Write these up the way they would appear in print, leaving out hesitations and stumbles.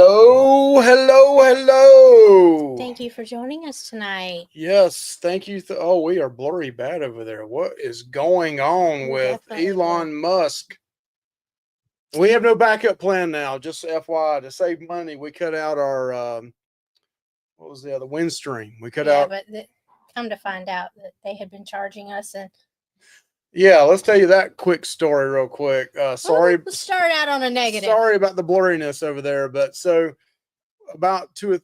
Hello, hello, hello. Thank you for joining us tonight. Yes, thank you. Oh, we are blurry bad over there. What is going on We with definitely Elon Musk? We have no backup plan now. Just FYI, to save money, we cut out our what was the other Windstream? We cut out. But come to find out that they had been charging us, and Yeah, let's tell you that quick story real quick. Sorry, let's start out on a negative. Sorry about the blurriness over there, but so about 2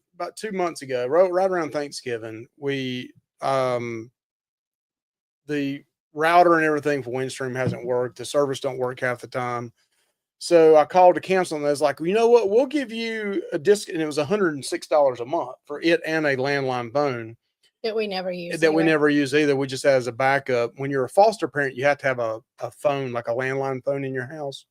months ago, right around Thanksgiving, we the router and everything for Windstream hasn't worked. The servers don't work half the time. So I called to cancel, and I was like, well, you know what? We'll give you a disc, and it was $106 a month for it and a landline phone that we never use. We never use either. We just had as a backup. When you're a foster parent, you have to have a phone, like a landline phone in your house.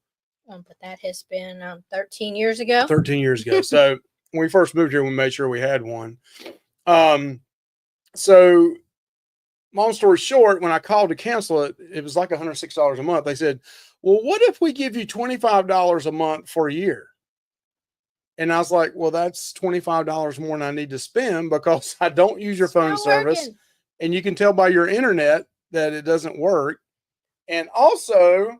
But that has been 13 years ago. 13 years ago. So when we first moved here, we made sure we had one. So long story short, when I called to cancel it, it was like $106 a month. They said, well, what if we give you $25 a month for a year? And I was like, well, that's $25 more than I need to spend because I don't use your phone service. And you can tell by your internet that it doesn't work. And also,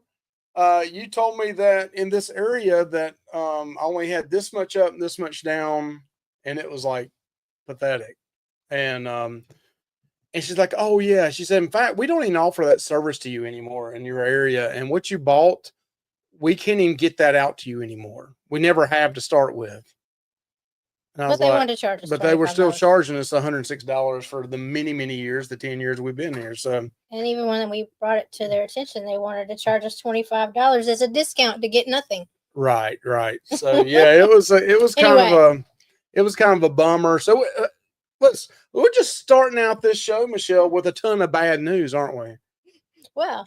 you told me that in this area that I only had this much up and this much down, and it was like pathetic. And she's like, oh yeah. She said, in fact, we don't even offer that service to you anymore in your area. And what you bought, we can't even get that out to you anymore. We never have to start with. And but they wanted to charge us. But they were still charging us $106 for the many, many years, the 10 years we've been here. So, and even when we brought it to their attention, they wanted to charge us $25 as a discount to get nothing. Right. So yeah, it was kind of a bummer. So we're just starting out this show, Michelle, with a ton of bad news, aren't we? Well,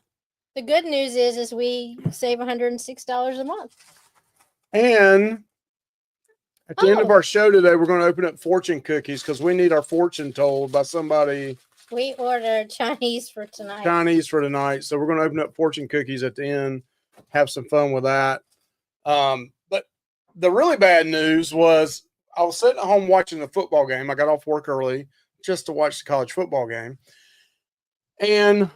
the good news is we save $106 a month. And at the end of our show today, we're going to open up fortune cookies because we need our fortune told by somebody. We ordered Chinese for tonight. So we're going to open up fortune cookies at the end, have some fun with that. But the really bad news was I was sitting at home watching the football game. I got off work early just to watch the college football game. And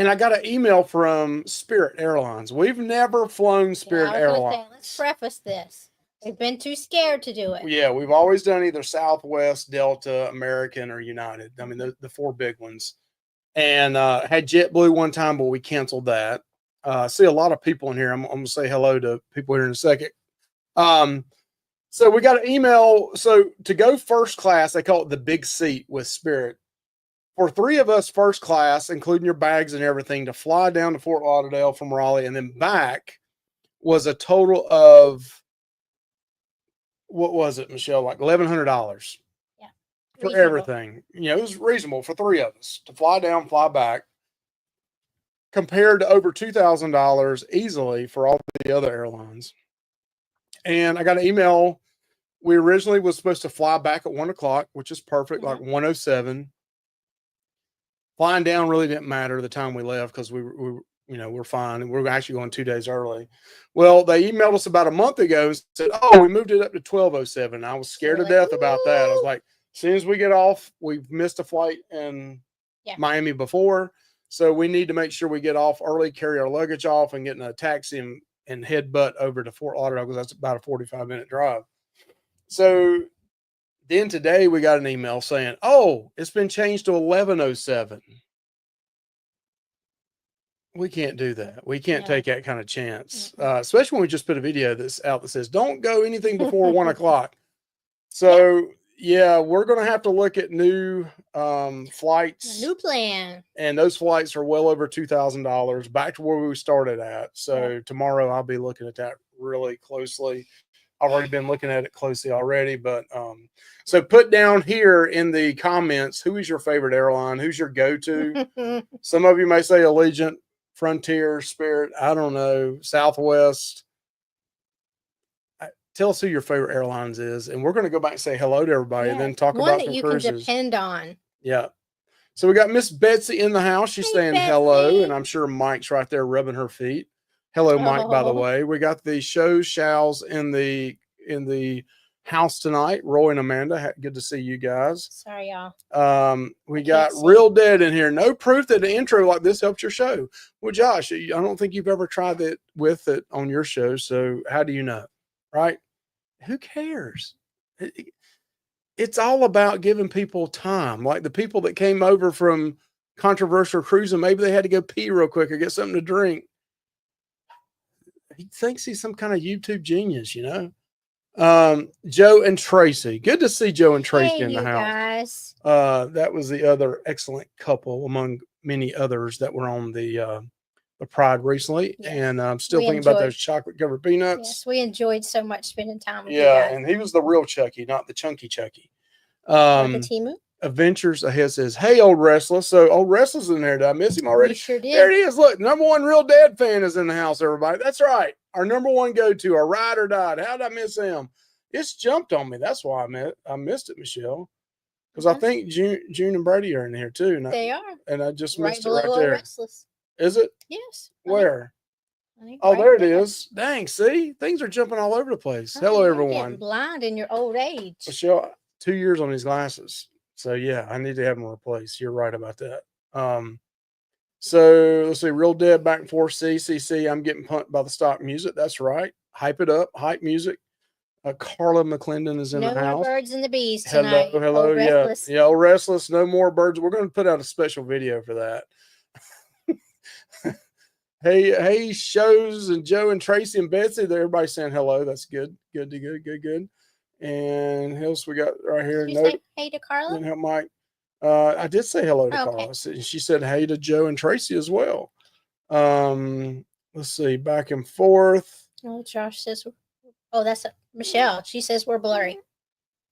I got an email from Spirit Airlines. We've never flown Spirit Airlines. Let's preface this. We've been too scared to do it. Yeah, we've always done either Southwest, Delta, American, or United. I mean, the four big ones. And had JetBlue one time, but we canceled that. I see a lot of people in here. I'm going to say hello to people here in a second. So we got an email. So to go first class, they call it the big seat with Spirit. For three of us first class, including your bags and everything, to fly down to Fort Lauderdale from Raleigh and then back was a total of, what was it, Michelle? Like $1,100. Yeah. For everything. You know, it was reasonable for three of us to fly down, fly back, compared to over $2,000 easily for all the other airlines. And I got an email. We originally was supposed to fly back at 1:00, which is perfect, like 1:07. Flying down really didn't matter the time we left because we're fine. And we're actually going 2 days early. Well, they emailed us about a month ago and said, oh, we moved it up to 12:07. I was scared to death about that. I was like, as soon as we get off, we've missed a flight in Miami before. So we need to make sure we get off early, carry our luggage off, and get in a taxi and headbutt over to Fort Lauderdale because that's about a 45-minute drive. So then today we got an email saying, oh, it's been changed to 11:07. We can't do that. We can't take that kind of chance, especially when we just put a video that's out that says, don't go anything before 1:00. So, we're going to have to look at new flights. A new plan. And those flights are well over $2,000, back to where we started at. So tomorrow I'll be looking at that really closely. I've already been looking at it closely already, but so put down here in the comments, who is your favorite airline? Who's your go-to? Some of you may say Allegiant, Frontier, Spirit, I don't know, Southwest. Tell us who your favorite airlines is, and we're going to go back and say hello to everybody and then talk about some cruises. One that you can depend on. Yeah. So we got Miss Betsy in the house. She's saying hello, and I'm sure Mike's right there rubbing her feet. Hello, Mike, by the Oh, way. We got the shalls in the house tonight. Roy and Amanda, good to see you guys. sorry, y'all. We I got can't see. Real Dead in here. No proof that an intro like this helped your show. Well, Josh, I don't think you've ever tried it with it on your show. So how do you know? Right? Who cares? It's all about giving people time. Like the people that came over from Controversial Cruising, maybe they had to go pee real quick or get something to drink. He thinks he's some kind of YouTube genius, you know. Joe and Tracy. Good to see Joe and Tracy Hey, in the you house. guys. That was the other excellent couple among many others that were on the Pride recently. Yes. And I'm still We thinking about enjoyed- those chocolate covered peanuts. Yes, we enjoyed so much spending time with you Yeah, guys. and he was the real Chucky, not the chunky Chucky. Or the Timu. Adventures Ahead says, "Hey, Old Restless." So Old Restless in there. Did I miss him already? We sure did. There it is. Look, number one Real Dead fan is in the house, everybody. That's right. Our number one go-to, our ride or died. How did I miss him? It's jumped on me. That's why I missed it, Michelle. Because I think June and Brady are in here too. They are. And I just Right missed it below right Old there. Restless. Is it? Yes. Where? I think Oh, right there it is. Dang, see? Things are jumping all over the place. Oh, Hello, you're everyone. getting blind in your old age. Michelle, 2 years on these glasses. So yeah, I need to have them replaced. You're right about that. So let's see, Real Dead back and forth. CCC. I'm getting punked by the stock music. That's right. Hype it up. Hype music. Carla McClendon is in No the more house. birds and the bees tonight. Hello. Old Yeah. Restless. Yeah. Old Restless. No more birds. We're going to put out a special video for that. Hey, shows and Joe and Tracy and Betsy. Everybody's saying hello. That's good. Good. And who else we got right here? Did you say hey to Carla? Didn't help Mike. I did say hello to Carla. She said hey to Joe and Tracy as well. Let's see, back and forth. Oh, Josh says, oh, that's Michelle. She says we're blurry.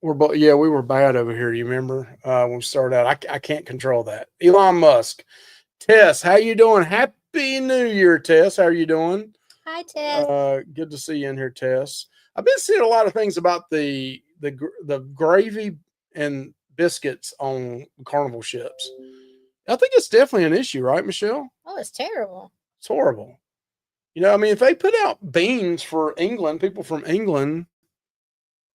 We were bad over here. You remember when we started out? I can't control that. Elon Musk. Tess, how you doing? Happy New Year, Tess. How are you doing? Hi, Tess. Good to see you in here, Tess. I've been seeing a lot of things about the gravy and biscuits on Carnival ships. I think it's definitely an issue, right, Michelle? Oh, it's terrible. It's horrible. You know, I mean, if they put out beans for England, people from England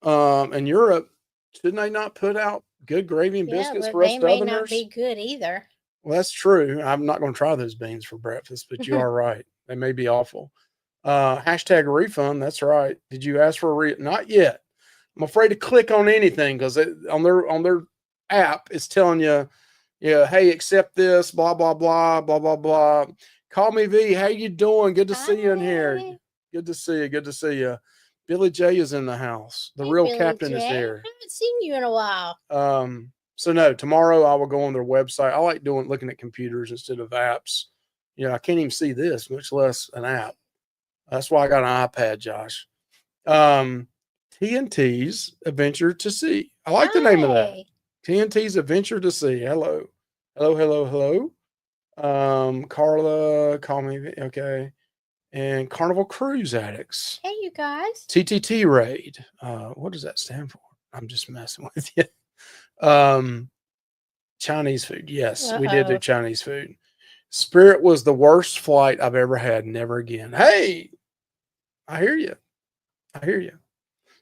and Europe, shouldn't they not put out good gravy and biscuits for us Southerners? They may not be good either. Well, that's true. I'm not going to try those beans for breakfast, but you are right. They may be awful. Hashtag refund. That's right. Did you ask for a not yet? I'm afraid to click on anything because on their app it's telling you, yeah, hey, accept this, blah blah blah blah blah blah. Call me V. How you doing? Good to see you in here. Good to see you. Billy J is in the house. The real Billy captain J. is here. I haven't seen you in a while. So no, tomorrow I will go on their website. I like looking at computers instead of apps. You know, I can't even see this, much less an app. That's why I got an iPad, Josh. TNT's Adventure to Sea. I like the name of that. TNT's Adventure to Sea. Hello. Carla, call me. Okay. And Carnival Cruise Addicts. Hey, you guys. TTT Raid. What does that stand for? I'm just messing with you. Chinese food. Yes, we did do Chinese food. Spirit was the worst flight I've ever had. Never again. Hey, I hear you.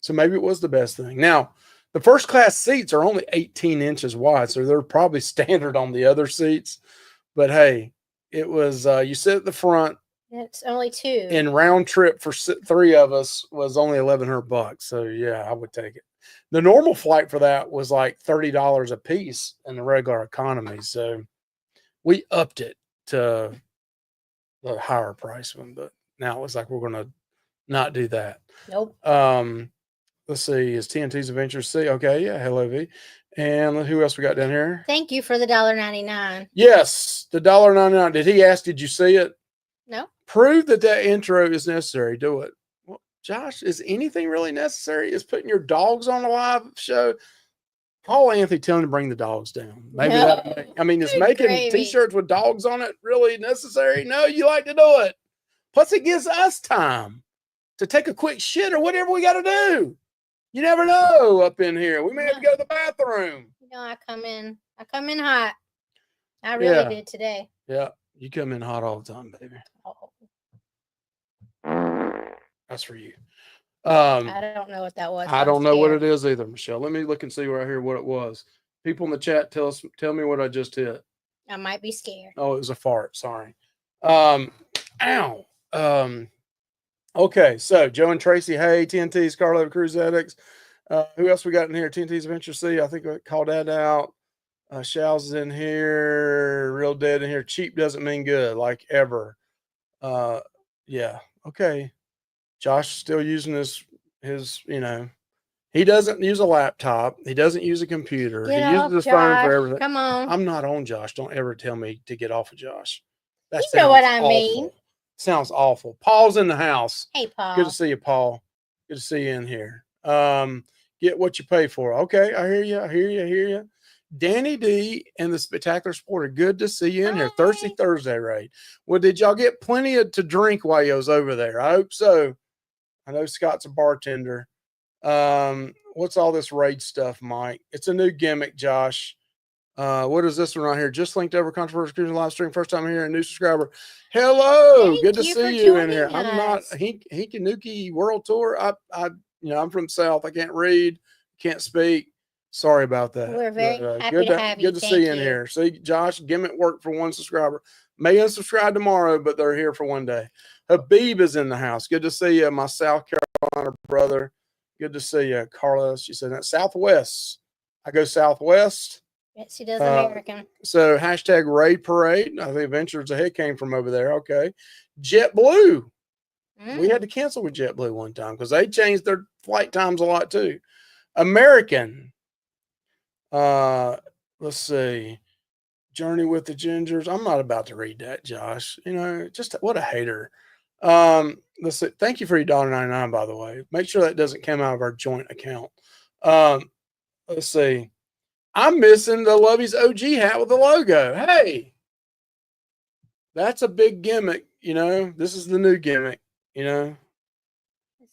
So maybe it was the best thing. Now, the first class seats are only 18 inches wide, so they're probably standard on the other seats. But hey, it was you sit at the front. It's only two. And round trip for three of us was only $1,100. So yeah, I would take it. The normal flight for that was like $30 a piece in the regular economy. So we upped it to the higher price one, but now it looks like we're going to not do that. Nope. Let's see. Is TNT's Adventure Sea? Okay. Yeah. Hello, V. And who else we got down here? Thank you for the $1.99. Yes. The $1.99. Did he ask, did you see it? No. Prove that intro is necessary. Do it. Well, Josh, is anything really necessary? Is putting your dogs on a live show? Call Anthony, tell him to bring the dogs down. Maybe is making t-shirts with dogs on it really necessary? No, you like to do it. Plus, it gives us time to take a quick shit or whatever we got to do. You never know up in here. We may have to go to the bathroom. You know, I come in hot. I really did today. Yeah, you come in hot all the time, baby. Oh. That's for you. I don't know what that was. I I'm don't know what scared. it is either, Michelle. Let me look and see right here what it was. People in the chat, tell me what I just hit. I might be scared. Oh, it was a fart. Sorry. Ow. Okay, so Joe and Tracy, hey, TNT's Carlo Cruise Addicts. Who else we got in here? TNT's Adventure C. I think I called that out. Shaw's is in here. Real Dead in here. Cheap doesn't mean good, like ever. Yeah. Okay. Josh still using his, he doesn't use a laptop. He doesn't use a computer. Get He uses off, his phone for Josh. everything. Come on. I'm not on Josh. Don't ever tell me to get off of Josh. That You know what I awful. mean. Sounds awful. Paul's in the house. Hey, Paul. Good to see you, Paul. Good to see you in here. Get what you pay for. Okay, I hear you. I hear you. I hear you. Danny D and the Spectacular Sporter. Good to see you in here. Thirsty Thursday raid. Well, did y'all get plenty to drink while you was over there? I hope so. I know Scott's a bartender. What's all this raid stuff, Mike? It's a new gimmick, Josh. What is this one right here? Just linked over controversial cruising live stream. First time here, a new subscriber. Hello, good to see you in here. I'm not Hinkanuki World Tour. I'm from the South. I can't read, can't speak. Sorry about that. We're very happy to have you. Good to see you in here. See, Josh, gimmick work for one subscriber. May unsubscribe tomorrow, but they're here for one day. Habib is in the house. Good to see you, my South Carolina brother. Good to see you, Carlos. She said that Southwest. I go Southwest. Yes, he does American. So hashtag Raid Parade. I think Adventures Ahead came from over there. Okay. JetBlue. We had to cancel with JetBlue one time because they changed their flight times a lot too. American. Let's see. Journey with the Gingers. I'm not about to read that, Josh. Just what a hater. Let's see. Thank you for your $1.99, by the way. Make sure that doesn't come out of our joint account. Let's see. I'm missing the Luvy's OG hat with the logo. Hey, that's a big gimmick. This is the new gimmick. This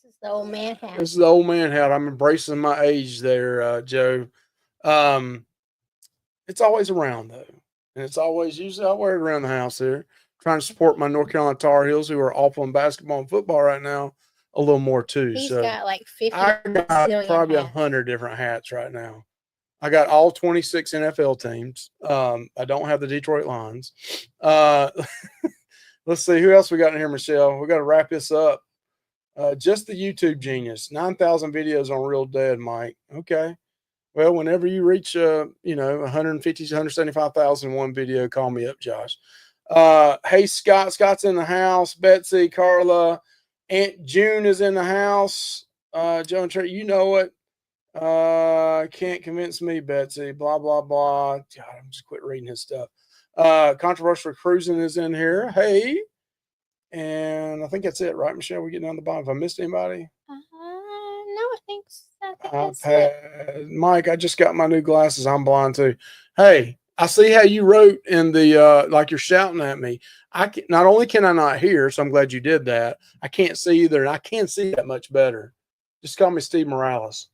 is the old man hat. This is the old man hat. I'm embracing my age there, Joe. It's always around though, and it's always usually I wear it around the house here, trying to support my North Carolina Tar Heels who are awful in basketball and football right now. A little more too. He's got like 50. I got probably hats. 100 different hats right now. I got all 26 NFL teams. I don't have the Detroit Lions. Let's see who else we got in here, Michelle. We got to wrap this up. Just the YouTube genius. 9,000 videos on Real Dead, Mike. Okay. Well, whenever you reach 150 to 175,000 in one video, call me up, Josh. Hey, Scott. Scott's in the house. Betsy, Carla, Aunt June is in the house. Joe and Trey, you know it. Can't convince me, Betsy. Blah, blah, blah. God, I'm just quit reading his stuff. Controversial Cruising is in here. Hey. And I think that's it, right, Michelle? We're getting down the bottom. If I missed anybody? No, I think that's it. Mike, I just got my new glasses. I'm blind too. Hey, I see how you wrote in the like you're shouting at me. Not only can I not hear, so I'm glad you did that. I can't see either, and I can't see that much better. Just call me Steve Morales.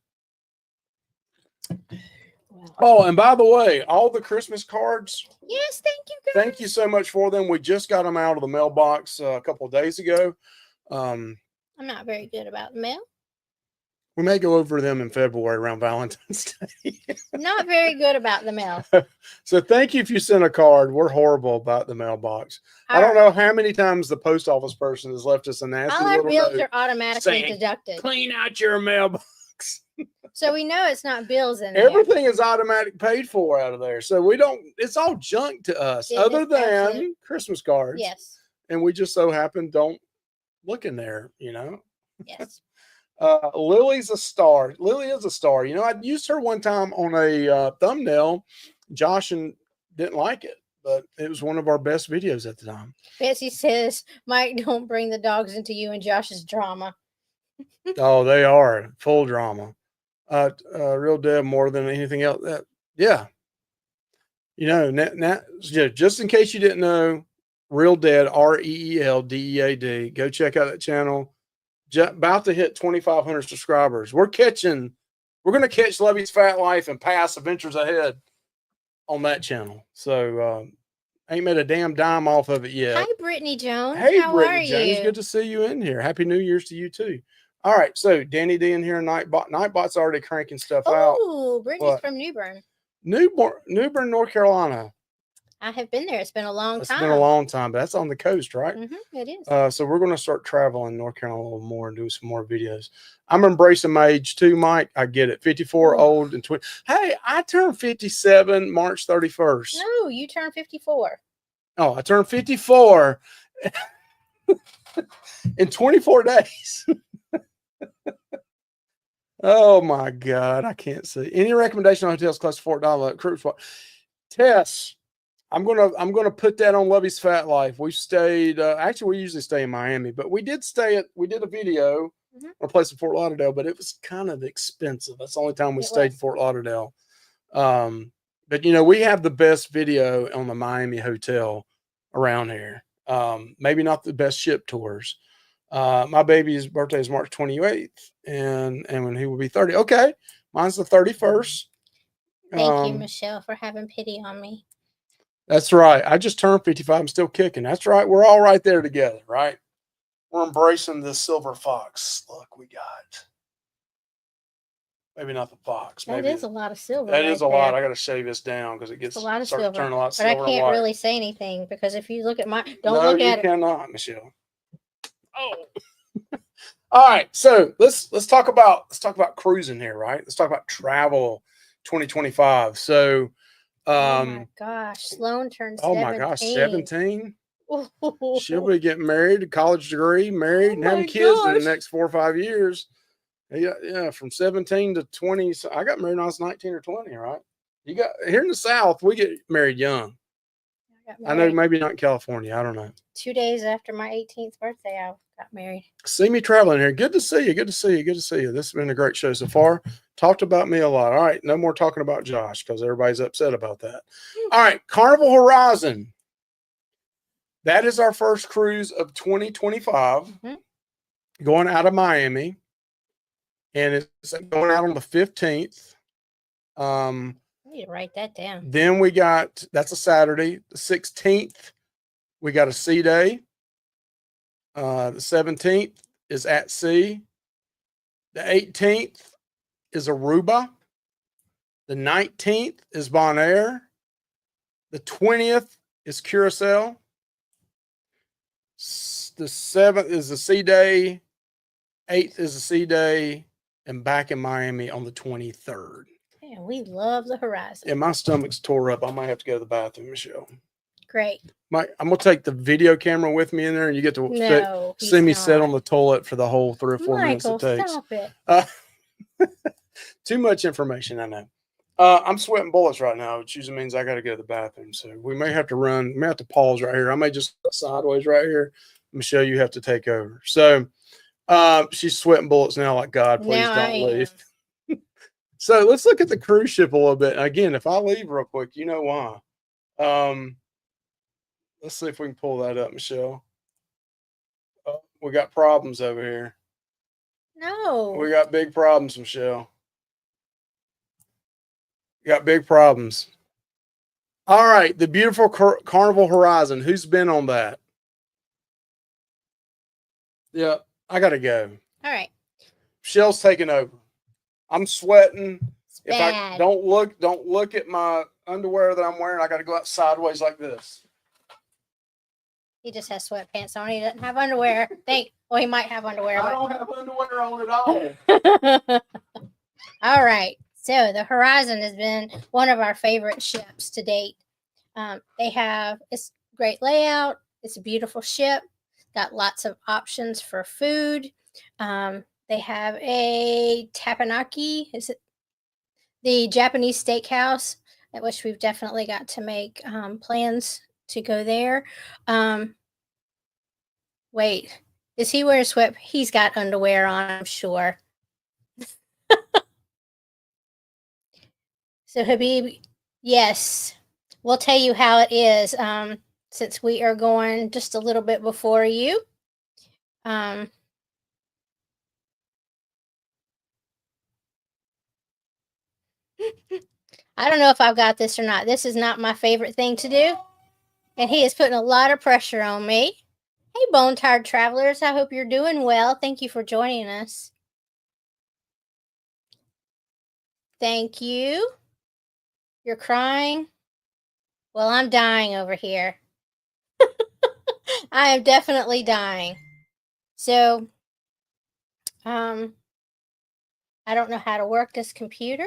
Wow. Oh, and by the way, all the Christmas cards. Yes, thank you, guys. Thank you so much for them. We just got them out of the mailbox a couple of days ago. I'm not very good about the mail. We may go over them in February around Valentine's Day. Not very good about the mail. So thank you if you sent a card. We're horrible about the mailbox. I don't know how many times the post office person has left us a nasty all our little bills note are automatically saying, deducted. Clean out your mailbox. So we know it's not bills in there. Everything is automatic paid for out of there. So we don't, it's all junk to us other than Christmas cards. Yes. And we just so happen don't look in there, Yes. Lily's a star. Lily is a star. I used her one time on a thumbnail. Josh didn't like it, but it was one of our best videos at the time. Betsy says, Mike, don't bring the dogs into you and Josh's drama. Oh, they are full drama. Real Dead more than anything else. Yeah. Just in case you didn't know, Real Dead, REELDEAD. Go check out that channel. About to hit 2,500 subscribers. We're going to catch Luvy's Fat Life and pass Adventures Ahead on that channel. So, Ain't made a damn dime off of it yet. Hi, Brittany Jones. Hey, How Brittany are Jones, you? good to see you in here. Happy New Year's to you too. All right, so Danny D in here. Nightbot's already cranking stuff out. Oh, Brittany's What? from New Bern. Newbern, North Carolina. I have been there. It's been a long It's time. been a long time, but that's on the coast, right? It is. So we're going to start traveling North Carolina a little more and do some more videos. I'm embracing my age too, Mike. I get it. 54, old, and 20. Hey, I turned 57 March 31st. No, you turned 54. Oh, I turned 54 in 24 days. Oh my God, I can't see. Any recommendation on hotels close to Fort Donald cruise spot? Tess, I'm gonna put that on Luvy's Fat Life. We stayed. Actually, we usually stay in Miami, but we did a video on a place in Fort Lauderdale, but it was kind of expensive. That's the only time we stayed in Fort Lauderdale. But we have the best video on the Miami hotel around here. Maybe not the best ship tours. My baby's birthday is March 28th, and when he will be 30. Okay, mine's the 31st. Thank you, Michelle, for having pity on me. That's right. I just turned 55. I'm still kicking. That's right. We're all right there together, right? We're embracing this silver fox. Look, we got maybe not the fox. That is a lot of silver. That is a lot. I got to shave this down because it gets a lot of silver. turn a lot but silver I can't really say anything because if you look at my, don't look at it. No, you cannot, Michelle. Oh. All right, so let's talk about cruising here, right? Let's talk about travel 2025. So oh my gosh, Sloan turned 17. Oh my gosh, 17? She'll be getting married, a college degree, married, and having kids in the next 4 or 5 years. Yeah, from 17 to 20. So I got married when I was 19 or 20, right? You got here in the South, we get married young. I know maybe not in California. I don't know. 2 days after my 18th birthday, I got married. See me traveling here. Good to see you. Good to see you. Good to see you. This has been a great show so far. Talked about me a lot. All right. No more talking about Josh because everybody's upset about that. All right. Carnival Horizon. That is our first cruise of 2025 going out of Miami. And it's going out on the 15th. I need to write that down. Then we got, that's a Saturday, the 16th, we got a sea day. The 17th is at sea. The 18th is Aruba. The 19th is Bonaire. The 20th is Curacao. The 7th is a sea day. 8th is a sea day. And back in Miami on the 23rd. Yeah, we love the Horizon. And my stomach's tore up. I might have to go to the bathroom, Michelle. Great. I'm going to take the video camera with me in there, and you get to see me sit on the toilet for the whole 3 or 4 minutes it takes. Stop it. Too much information, I know. I'm sweating bullets right now, which usually means I got to go to the bathroom. So we may have to run. We may have to pause right here. I may just go sideways right here. Michelle, you have to take over. So she's sweating bullets now like, God, please don't leave. So let's look at the cruise ship a little bit. Again, if I leave real quick, you know why. Let's see if we can pull that up, Michelle. Oh, we got problems over here. No. We got big problems, Michelle. We got big problems. All right, the beautiful Carnival Horizon. Who's been on that? Yeah, I got to go. All right. Michelle's taking over. I'm sweating. If I don't look at my underwear that I'm wearing, I got to go out sideways like this. He just has sweatpants on. He doesn't have underwear. He might have underwear. I don't have underwear on at all. All right. So the Horizon has been one of our favorite ships to date. It's great layout. It's a beautiful ship. Got lots of options for food. They have a tapenaki. Is it the Japanese steakhouse, at which we've definitely got to make plans to go there. Wait, is he wearing sweat? He's got underwear on, I'm sure. So Habib, yes, we'll tell you how it is since we are going just a little bit before you. I don't know if I've got this or not. This is not my favorite thing to do. And he is putting a lot of pressure on me. Hey, Bone Tired Travelers. I hope you're doing well. Thank you for joining us. Thank you. You're crying? Well, I'm dying over here. I am definitely dying. So, I don't know how to work this computer.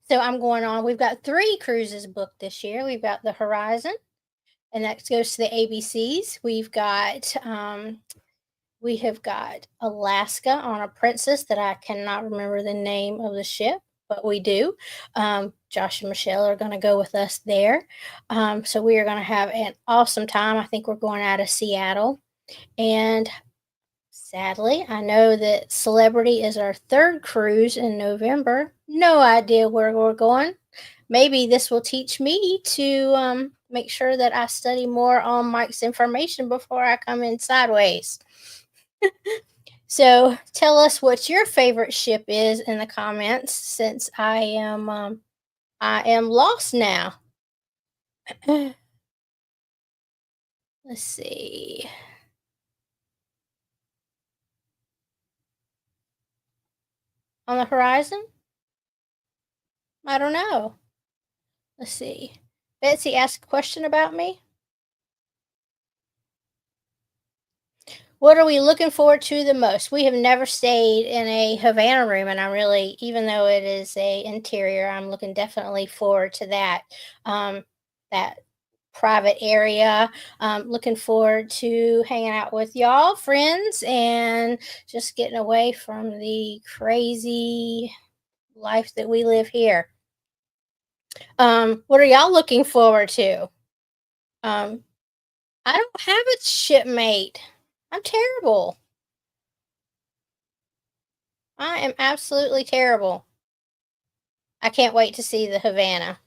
So I'm going on. We've got 3 cruises booked this year. We've got the Horizon, and that goes to the ABCs. We have got Alaska on a Princess that I cannot remember the name of the ship, but we do. Josh and Michelle are going to go with us there. So we are going to have an awesome time. I think we're going out of Seattle. And sadly, I know that Celebrity is our 3rd cruise in November. No idea where we're going. Maybe this will teach me to make sure that I study more on Mike's information before I come in sideways. So tell us what your favorite ship is in the comments, since I am lost now. Let's see. On the Horizon? I don't know. Let's see. Betsy asked a question about me. What are we looking forward to the most? We have never stayed in a Havana room, and I'm really, even though it is a interior, I'm looking definitely forward to that. That private area. Looking forward to hanging out with y'all, friends, and just getting away from the crazy life that we live here. What are y'all looking forward to? I don't have a shipmate. I'm terrible. I am absolutely terrible. I can't wait to see the Havana.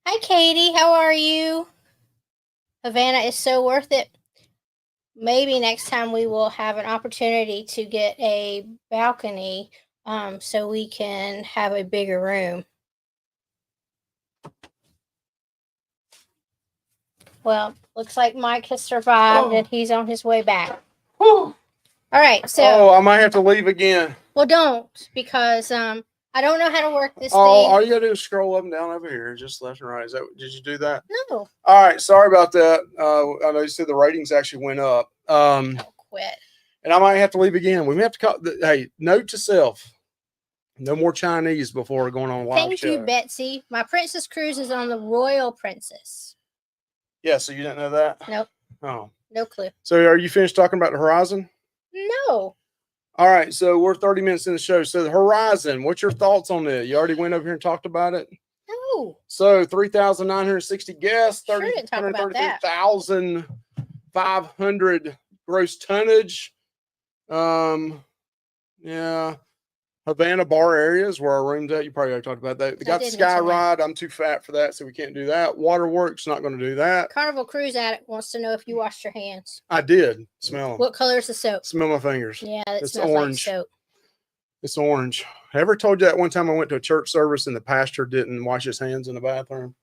Hi, Katie. How are you? Havana is so worth it. Maybe next time we will have an opportunity to get a balcony so we can have a bigger room. Well, looks like Mike has survived and he's on his way back. Whew. All right, so. Oh, I might have to leave again. Well, don't, because I don't know how to work this thing. All you gotta do is scroll up and down over here, just left and right. Did you do that? No. All right, sorry about that. I know you said the ratings actually went up. Quit. And I might have to leave again. We may have to call. Hey, note to self: no more Chinese before going on a live Thank show. you, Betsy. My Princess Cruise is on the Royal Princess. Yeah, so you didn't know that? Nope. Oh, no clue. So are you finished talking about the Horizon? No. All right, so we're 30 minutes in the show. So the Horizon, what's your thoughts on it? You already went over here and talked about it? No. So 3,960 guests, Sure didn't talk about that. 133,500 gross tonnage. Yeah. Havana bar areas where our room's at. You probably already talked about that. They got the Sky Ride. I'm too fat for that, so we can't do that. Waterworks, not going to do that. Carnival Cruise Addict wants to know if you washed your hands. I did. Smell them. What color is the soap? Smell my fingers. Yeah, it it's smells orange. like soap. It's orange. I ever told you that one time I went to a church service and the pastor didn't wash his hands in the bathroom?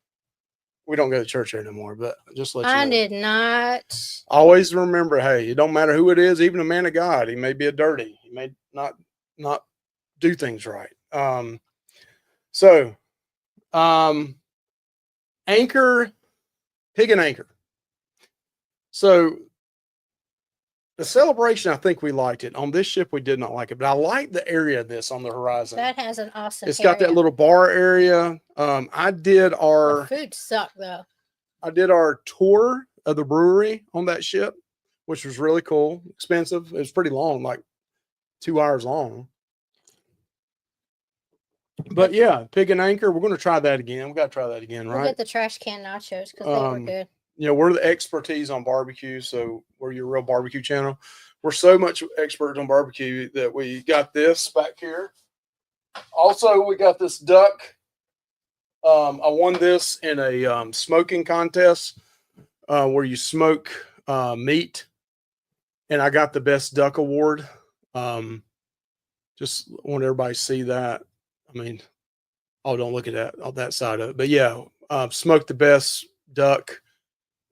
We don't go to church here anymore, but just let you know. I did not. Always remember, hey, it don't matter who it is, even a man of God. He may be a dirty. He may not do things right. Anchor, Pig and Anchor. So the Celebration, I think we liked it. On this ship, we did not like it, but I like the area of this on the Horizon. That has an awesome It's got that little bar area. The food sucked though. I did our tour of the brewery on that ship, which was really cool. Expensive. It was pretty long, like 2 hours long. But yeah, Pig and Anchor. We're going to try that again. We got to try that again, right? We'll get the trash can nachos because they were good. You know, we're the expertise on barbecue, so we're your real barbecue channel. We're so much experts on barbecue that we got this back here. Also, we got this duck. I won this in a smoking contest where you smoke meat, and I got the best duck award. Just want everybody to see that. I mean, Oh, don't look at that on that side of it. But yeah, smoked the best duck.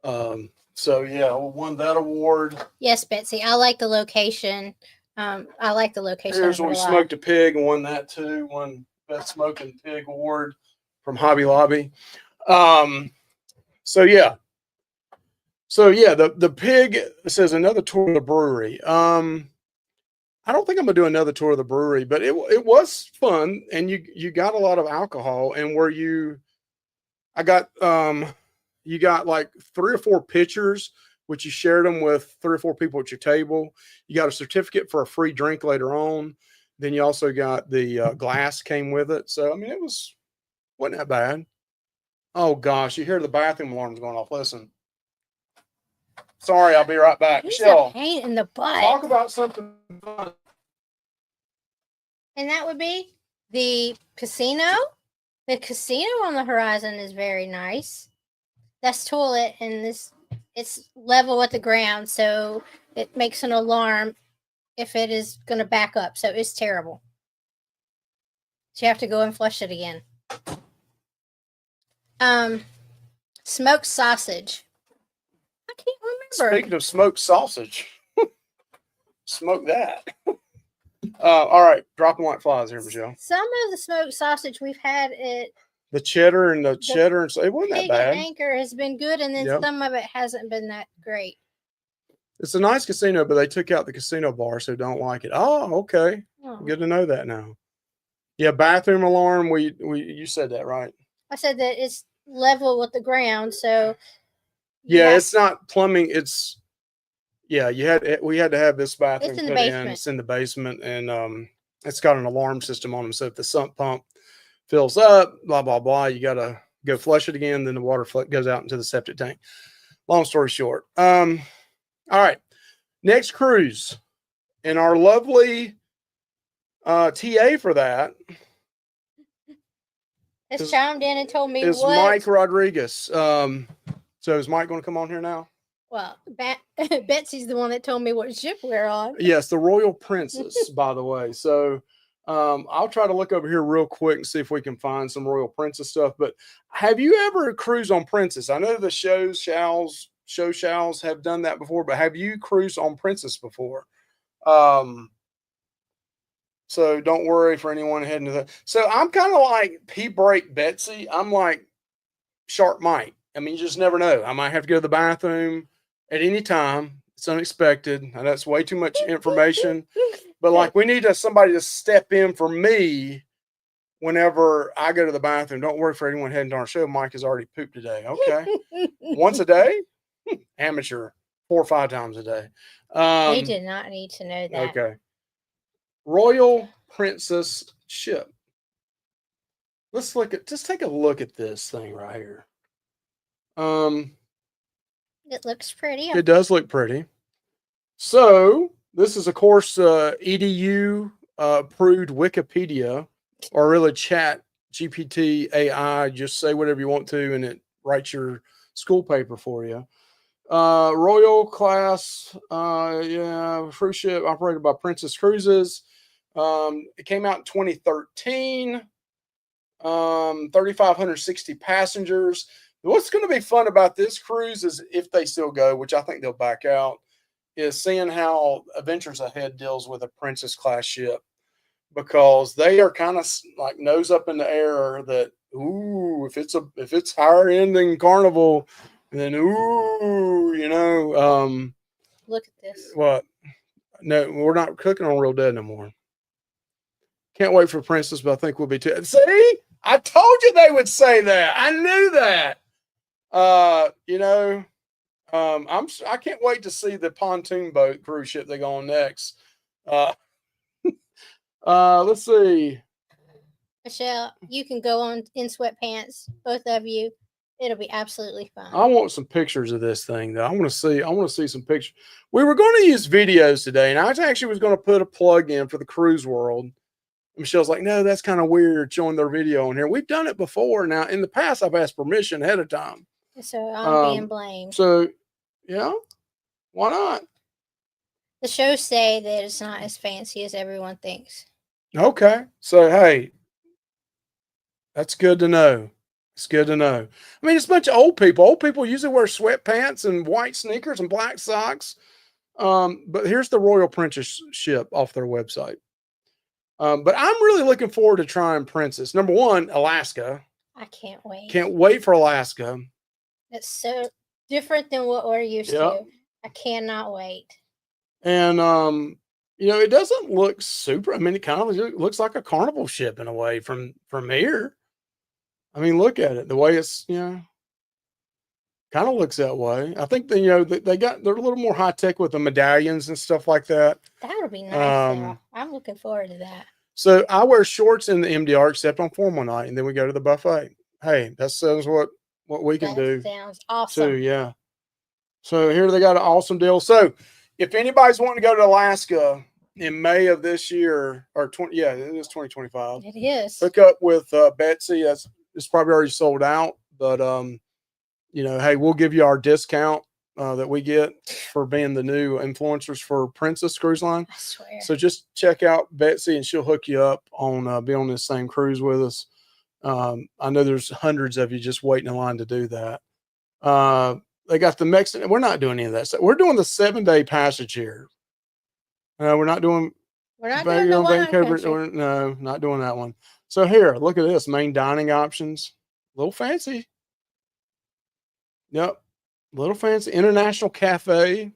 So yeah, we won that award. Yes, Betsy. I like the location. I like the location Here's of when it we a lot. smoked a pig and won that too. Won best smoking pig award from Hobby Lobby. So yeah. So yeah, the pig says another tour of the brewery. I don't think I'm gonna do another tour of the brewery, but it was fun, and you got a lot of alcohol, and I got you got like 3 or 4 pitchers, which you shared them with 3 or 4 people at your table. You got a certificate for a free drink later on. Then you also got the glass came with it. So I mean, wasn't that bad. Oh gosh, you hear the bathroom alarms going off. Listen, sorry, I'll be right back. He's a Michelle, pain in the butt. talk about something fun. And that would be the casino. The casino on the horizon is very nice. That's toilet, and it's level with the ground, so it makes an alarm if it is going to back up. So it's terrible. So you have to go and flush it again. Smoked sausage. I can't remember. Speaking of smoked sausage, smoke that. All right, dropping like flies here, Michelle. Some of the smoked sausage we've had at The cheddar and cheddar, and so it wasn't that Pig bad. and Anchor has been good, and then Yep. some of it hasn't been that great. It's a nice casino, but they took out the casino bar, so don't like it. Oh, okay. Oh. Good to know that now. Yeah, bathroom alarm. You said that right. I said that it's level with the ground, so yeah, it's not plumbing. It's we had to have this bathroom It's in the put in. basement. It's in the basement, and it's got an alarm system on them. So if the sump pump fills up, blah blah blah, you got to go flush it again. Then the water goes out into the septic tank. Long story short. All right, next cruise, and our lovely TA for that has chimed in and told me is what. Mike Rodriguez. So is Mike going to come on here now? Well, Betsy's the one that told me what ship we're on. Yes, the Royal Princess, by the way. So I'll try to look over here real quick and see if we can find some Royal Princess stuff. But have you ever cruised on Princess? I know the show shalls have done that before, but have you cruised on Princess before? So don't worry for anyone heading to that. So I'm kind of like P-Break Betsy. I'm like Sharp Mike. I mean, you just never know. I might have to go to the bathroom at any time. It's unexpected. And that's way too much information. But like, we need somebody to step in for me whenever I go to the bathroom. Don't worry for anyone heading to our show. Mike has already pooped today. Okay. Once a day? Amateur. 4 or 5 times a day. He did not need to know that. Okay. Royal Princess ship. Let's just take a look at this thing right here. It looks pretty. It does look pretty. So this is, of course, EDU approved Wikipedia, or really Chat GPT AI. Just say whatever you want to, and it writes your school paper for you. Royal class, cruise ship operated by Princess Cruises. It came out in 2013. 3,560 passengers. What's going to be fun about this cruise is, if they still go, which I think they'll back out, is seeing how Adventures Ahead deals with a Princess class ship, because they are kind of like nose up in the air that, ooh, if it's higher end than Carnival, then ooh, Look at this. What? No, we're not cooking on Real Dead no more. Can't wait for Princess, but I think we'll be too. See, I told you they would say that. I knew that. I can't wait to see the pontoon boat cruise ship they go on next. Let's see. Michelle, you can go on in sweatpants, both of you. It'll be absolutely fun. I want some pictures of this thing, though. I want to see some pictures. We were going to use videos today, and I actually was going to put a plug in for the Cruise World. Michelle's like, no, that's kind of weird showing their video on here. We've done it before. Now, in the past, I've asked permission ahead of time. So I'm being blamed. So, yeah, why not? The shows say that it's not as fancy as everyone thinks. Okay. So, hey, That's good to know. It's good to know. I mean, it's a bunch of old people. Old people usually wear sweatpants and white sneakers and black socks. But here's the Royal Princess ship off their website. But I'm really looking forward to trying Princess. Number one, Alaska. I can't wait. Can't wait for Alaska. It's so different than what we're used to. I cannot wait. And it doesn't look super. I mean, it kind of looks like a carnival ship in a way from here. I mean, look at it. The way it's kind of looks that way. I think they're a little more high tech with the medallions and stuff like that. That would be nice. Though. I'm looking forward to that. So I wear shorts in the MDR except on formal night, and then we go to the buffet. Hey, that says what we can do. Sounds awesome. Too, yeah. So here they got an awesome deal. So if anybody's wanting to go to Alaska in May of this year, or it is 2025. It is. Hook up with Betsy. It's probably already sold out, but hey, we'll give you our discount that we get for being the new influencers for Princess Cruise Line. I swear. So just check out Betsy, and she'll hook you up on be on this same cruise with us. I know there's hundreds of you just waiting in line to do that. They got the Mexican. We're not doing any of that stuff. We're doing the 7-day passage here. We're not doing. We're not doing the Vancouver. No, not doing that one. So here, look at this. Main dining options. A little fancy. Yep. A little fancy. International Cafe.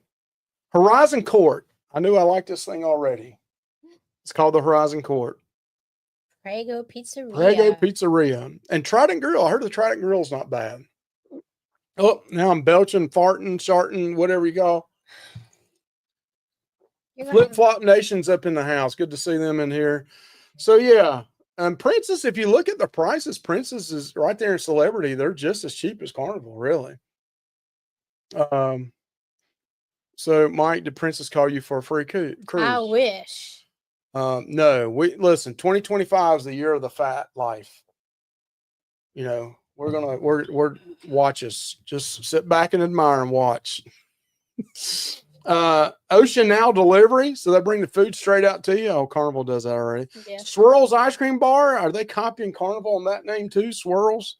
Horizon Court. I knew I liked this thing already. It's called the Horizon Court. Prego Pizzeria. And Trident Grill. I heard the Trident Grill is not bad. Oh, now I'm belching, farting, sharting, whatever you call. Flip Flop Nation's up in the house. Good to see them in here. So yeah. Princess, if you look at the prices, Princess is right there in Celebrity. They're just as cheap as Carnival, really. So Mike, did Princess call you for a free cruise? I wish. No, listen, 2025 is the year of the fat life. We're watch us. Just sit back and admire and watch. Ocean Now delivery, so they bring the food straight out to you. Oh, Carnival does that already. Yeah. Swirls Ice Cream Bar, are they copying Carnival on that name too? Swirls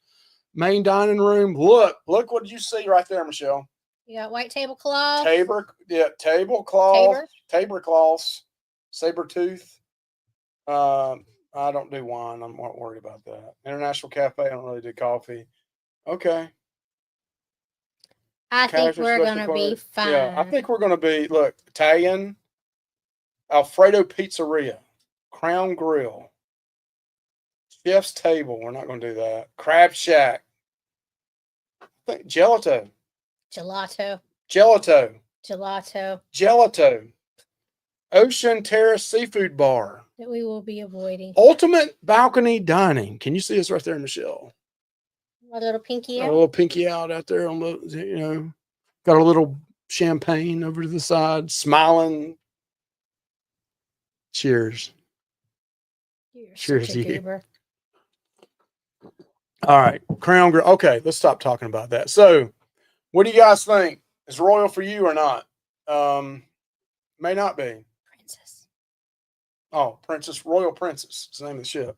main dining room. Look what you see right there, Michelle. You got white tablecloth. Tablecloths, saber tooth. I don't do wine. I'm not worried about that. International Cafe, I don't really do coffee. Okay. I think we're going to be fine. Yeah, I think we're going to be, look, Italian, Alfredo Pizzeria, Crown Grill, Chef's Table. We're not going to do that. Crab Shack. I think Gelato. Ocean Terrace Seafood Bar. That we will be avoiding. Ultimate Balcony Dining. Can you see us right there, Michelle? A little pinky out. A little pinky out there on the, got a little champagne over to the side, smiling. Cheers. Cheers to you. All right, Crown Grill. Okay, let's stop talking about that. So, what do you guys think? Is Royal for you or not? May not be. Princess. Oh, Princess. Royal Princess. It's the name of the ship.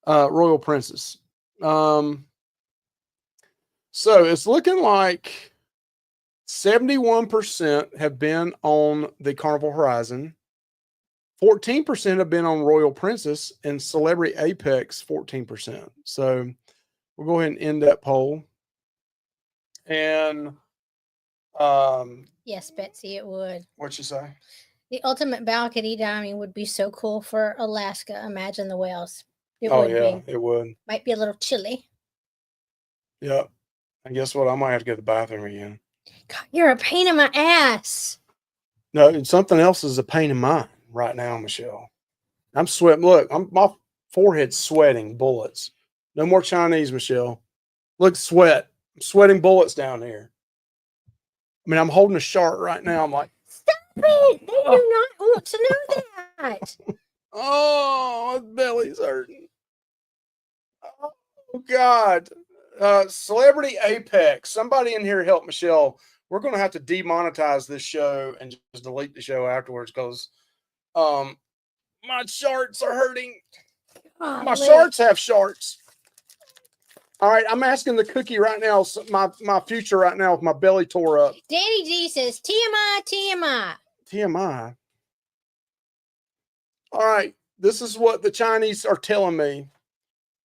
Royal Princess. So it's looking like 71% have been on the Carnival Horizon. 14% have been on Royal Princess, and Celebrity Apex 14%. So we'll go ahead and end that poll. And yes, Betsy, it would. What'd you say? The ultimate balcony dining would be so cool for Alaska. Imagine the whales. It would. Might be a little chilly. Yep. And guess what? I might have to go to the bathroom again. God, you're a pain in my ass. No, something else is a pain in mine right now, Michelle. I'm sweating. Look, my forehead's sweating bullets. No more Chinese, Michelle. Look, sweat. I'm sweating bullets down here. I mean, I'm holding a shark right now. I'm like, stop it. They do not want to know that. Oh, my belly's hurting. Oh, God. Celebrity Apex. Somebody in here help Michelle. We're going to have to demonetize this show and just delete the show afterwards because my sharks are hurting. My sharks have sharks. All right, I'm asking the cookie right now, my future right now with my belly tore up. Danny G says TMI, TMI. TMI. All right, this is what the Chinese are telling me.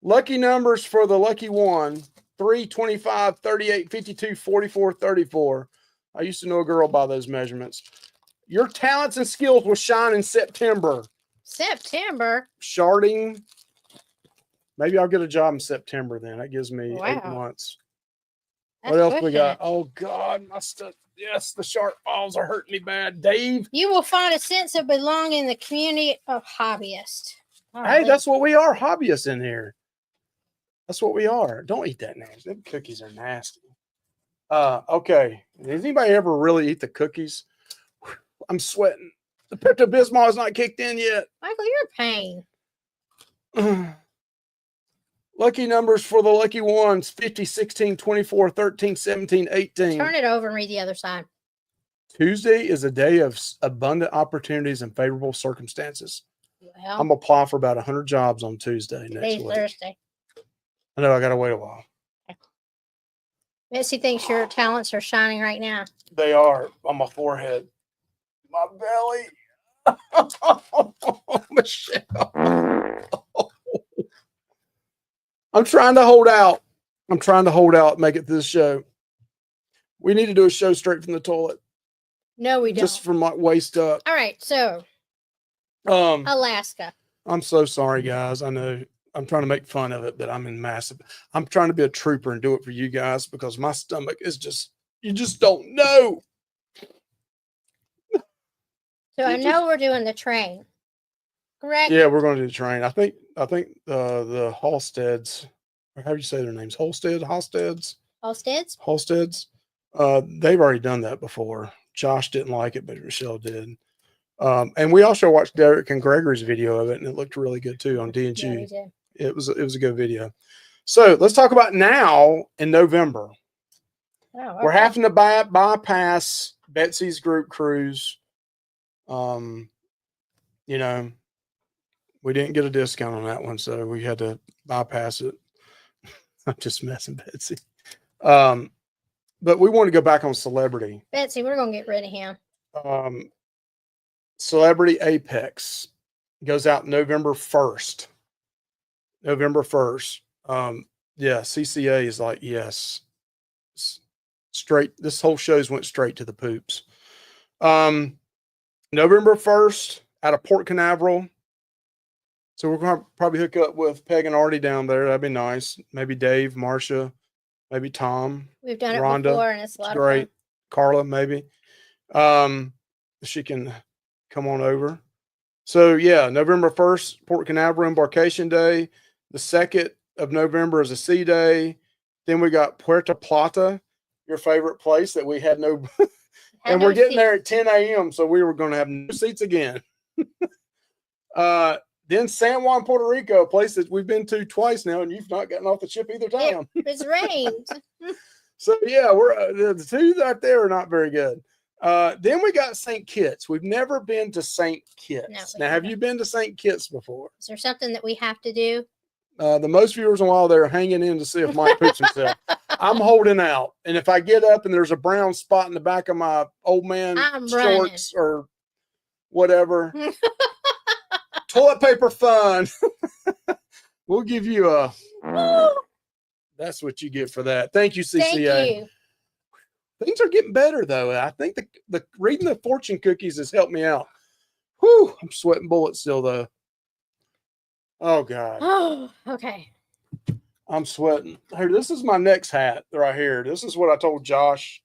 Lucky numbers for the lucky one: 3, 25, 38, 52, 44, 34. I used to know a girl by those measurements. Your talents and skills will shine in September. September? Sharding. Maybe I'll get a job in September then. That gives me 8 months. What else we got? Oh, God, my stuff. Yes, the sharp balls are hurting me bad. Dave. You will find a sense of belonging in the community of hobbyists. Hey, that's what we are, hobbyists in here. That's what we are. Don't eat that nasty. Them cookies are nasty. Okay. Does anybody ever really eat the cookies? I'm sweating. The Pepto-Bismol is not kicked in yet. Michael, you're a pain. Lucky numbers for the lucky ones: 50, 16, 24, 13, 17, 18. Turn it over and read the other side. Tuesday is a day of abundant opportunities and favorable circumstances. Well, I'm going to apply for about 100 jobs on Tuesday next week. Thursday. I know I got to wait a while. Betsy thinks your talents are shining right now. They are on my forehead. My belly. Michelle. I'm trying to hold out. Make it through this show. We need to do a show straight from the toilet. No, we don't. Just from my waist up. All right, so Alaska. I'm so sorry, guys. I know I'm trying to make fun of it, but I'm trying to be a trooper and do it for you guys because my stomach is you just don't know. So I know we're doing the train, correct? Yeah, we're going to do the train. I think the Halsteads, or how do you say their names? Halsteads. They've already done that before. Josh didn't like it, but Rochelle did. And we also watched Derek and Gregory's video of it, and it looked really good too on D&G. Yeah, it was a good video. So let's talk about now in November. Oh, okay. We're having to bypass Betsy's group cruise. We didn't get a discount on that one, so we had to bypass it. I'm just messing, Betsy. But we want to go back on Celebrity. Betsy, we're gonna get rid of him. Celebrity Apex goes out November 1st. Yeah, CCA is like, yes. Straight, this whole show's went straight to the poops. November 1st out of Port Canaveral. So we're going to probably hook up with Peg and Artie down there. That'd be nice. Maybe Dave, Marcia, maybe Tom. We've done Rhonda, it before, and it's a lot great. of fun. Carla, maybe. She can come on over. So yeah, November 1st, Port Canaveral Embarkation Day. The 2nd of November is a sea day. Then we got Puerto Plata, your favorite place that we had no, and we're getting there at 10 a.m. So we were going to have no seats again. Then San Juan, Puerto Rico, a place that we've been to twice now, and you've not gotten off the ship either time. It's rained. So yeah, we're the two right there are not very good. Then we got St. Kitts. We've never been to St. Kitts. No, now, have you been to St. Kitts before? Is there something that we have to do? The most viewers in a while, they're hanging in to see if Mike poops himself. I'm holding out. And if I get up and there's a brown spot in the back of my old man shorts or whatever, toilet paper fun, we'll give you a, that's what you get for that. Thank you, CCA. Thank you. Things are getting better, though. I think the reading the fortune cookies has helped me out. Whew, I'm sweating bullets still, though. Oh, God. Oh, okay. I'm sweating. Here, this is my next hat right here. This is what I told Josh